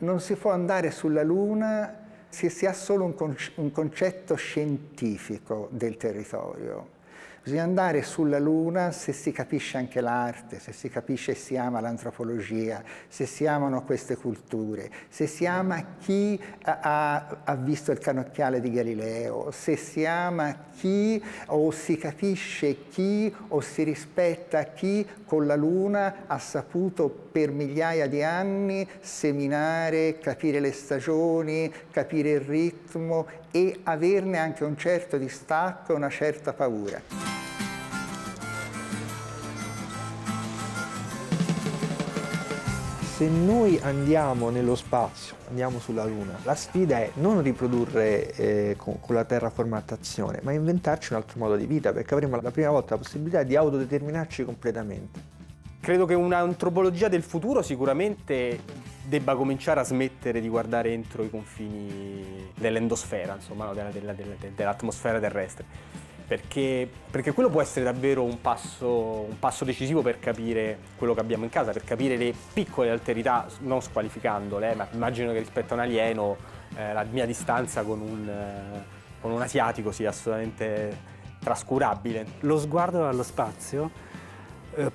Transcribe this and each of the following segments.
Non si può andare sulla Luna se si ha solo un concetto scientifico del territorio. Bisogna andare sulla Luna se si capisce anche l'arte, se si capisce e si ama l'antropologia, se si amano queste culture, se si ama chi ha visto il cannocchiale di Galileo, se si ama chi o si capisce chi o si rispetta chi con la Luna ha saputo per migliaia di anni seminare, capire le stagioni, capire il ritmo e averne anche un certo distacco e una certa paura. Se noi andiamo nello spazio, andiamo sulla Luna, la sfida è non riprodurre con la terraformattazione, ma inventarci un altro modo di vita, perché avremo la prima volta la possibilità di autodeterminarci completamente. Credo che un'antropologia del futuro sicuramente debba cominciare a smettere di guardare entro i confini dell'endosfera, insomma, no, dell'atmosfera terrestre. Perché quello può essere davvero un passo decisivo per capire quello che abbiamo in casa, per capire le piccole alterità, non squalificandole, ma immagino che rispetto a un alieno la mia distanza con un asiatico sia assolutamente trascurabile. Lo sguardo allo spazio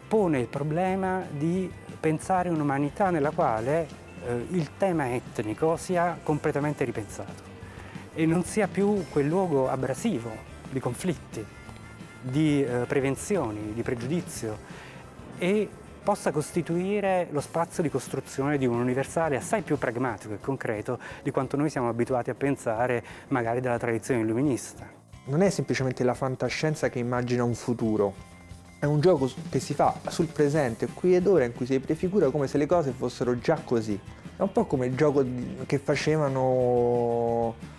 pone il problema di pensare un'umanità nella quale il tema etnico sia completamente ripensato e non sia più quel luogo abrasivo di conflitti, di prevenzioni, di pregiudizio e possa costituire lo spazio di costruzione di un universale assai più pragmatico e concreto di quanto noi siamo abituati a pensare magari dalla tradizione illuminista. Non è semplicemente la fantascienza che immagina un futuro, è un gioco che si fa sul presente, qui ed ora, in cui si prefigura come se le cose fossero già così. È un po' come il gioco che facevano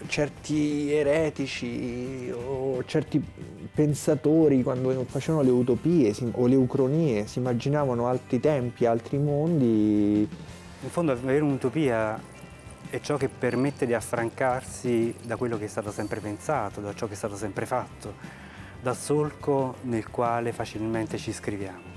certi eretici o certi pensatori quando facevano le utopie o le ucronie, si immaginavano altri tempi, altri mondi. In fondo avere un'utopia è ciò che permette di affrancarsi da quello che è stato sempre pensato, da ciò che è stato sempre fatto, dal solco nel quale facilmente ci iscriviamo.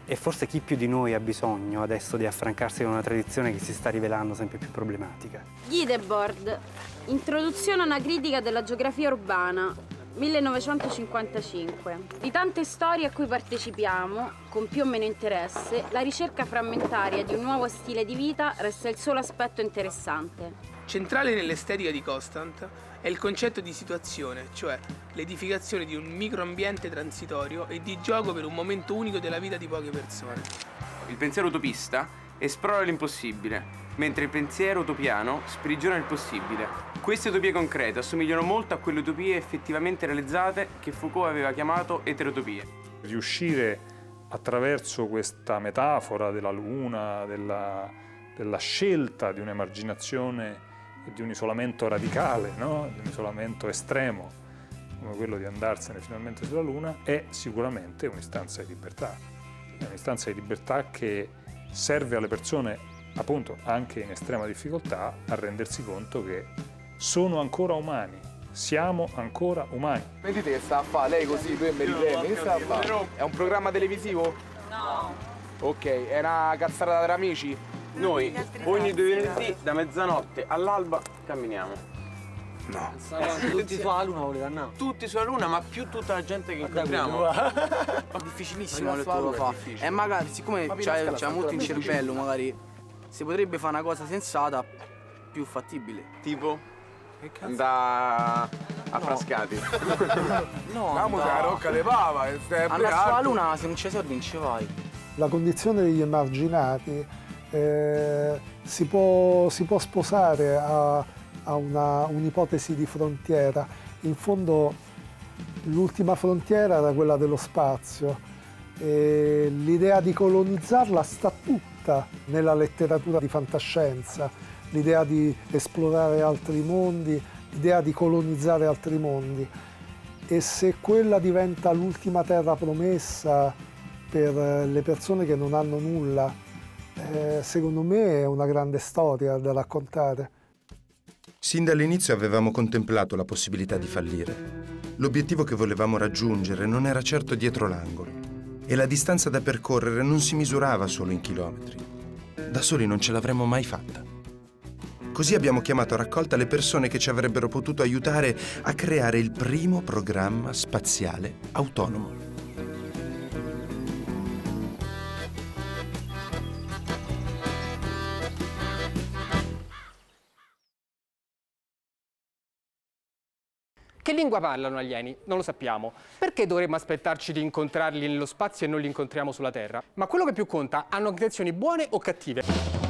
E forse chi più di noi ha bisogno adesso di affrancarsi da una tradizione che si sta rivelando sempre più problematica. Gideboard, introduzione a una critica della geografia urbana, 1955. Di tante storie a cui partecipiamo, con più o meno interesse, la ricerca frammentaria di un nuovo stile di vita resta il solo aspetto interessante. Centrale nell'estetica di Constant è il concetto di situazione, cioè l'edificazione di un microambiente transitorio e di gioco per un momento unico della vita di poche persone. Il pensiero utopista esplora l'impossibile, mentre il pensiero utopiano sprigiona il possibile. Queste utopie concrete assomigliano molto a quelle utopie effettivamente realizzate che Foucault aveva chiamato eterotopie. Riuscire attraverso questa metafora della Luna, della scelta di un'emarginazione e di un isolamento radicale, no? Di un isolamento estremo, come quello di andarsene finalmente sulla Luna, è sicuramente un'istanza di libertà. È un'istanza di libertà che serve alle persone, appunto, anche in estrema difficoltà, a rendersi conto che sono ancora umani, siamo ancora umani. Vedi te che sta a fare lei così, tu e me ripremi, che sta a fare? È un programma televisivo? No. Ok, è una cazzata tra amici? Noi ogni due venerdì da mezzanotte all'alba camminiamo. No. Tutti sulla Luna volete andare? Tutti sulla Luna, ma più tutta la gente che incontriamo. È difficilissimo lo fa. E magari, siccome c'ha molto in cervello, magari si potrebbe fare una cosa sensata più fattibile. Tipo? Andare a Frascati. No, andiamo sulla Rocca de Pava. Andare sulla Luna, se non c'è soldi non ci vai. La condizione degli emarginati si può sposare a un'ipotesi di frontiera. In fondo l'ultima frontiera era quella dello spazio e l'idea di colonizzarla sta tutta nella letteratura di fantascienza, l'idea di esplorare altri mondi, l'idea di colonizzare altri mondi. E se quella diventa l'ultima terra promessa per le persone che non hanno nulla, secondo me è una grande storia da raccontare. Sin dall'inizio avevamo contemplato la possibilità di fallire. L'obiettivo che volevamo raggiungere non era certo dietro l'angolo e la distanza da percorrere non si misurava solo in chilometri. Da soli non ce l'avremmo mai fatta. Così abbiamo chiamato a raccolta le persone che ci avrebbero potuto aiutare a creare il primo programma spaziale autonomo. Che lingua parlano gli alieni? Non lo sappiamo. Perché dovremmo aspettarci di incontrarli nello spazio e non li incontriamo sulla Terra? Ma quello che più conta, hanno intenzioni buone o cattive?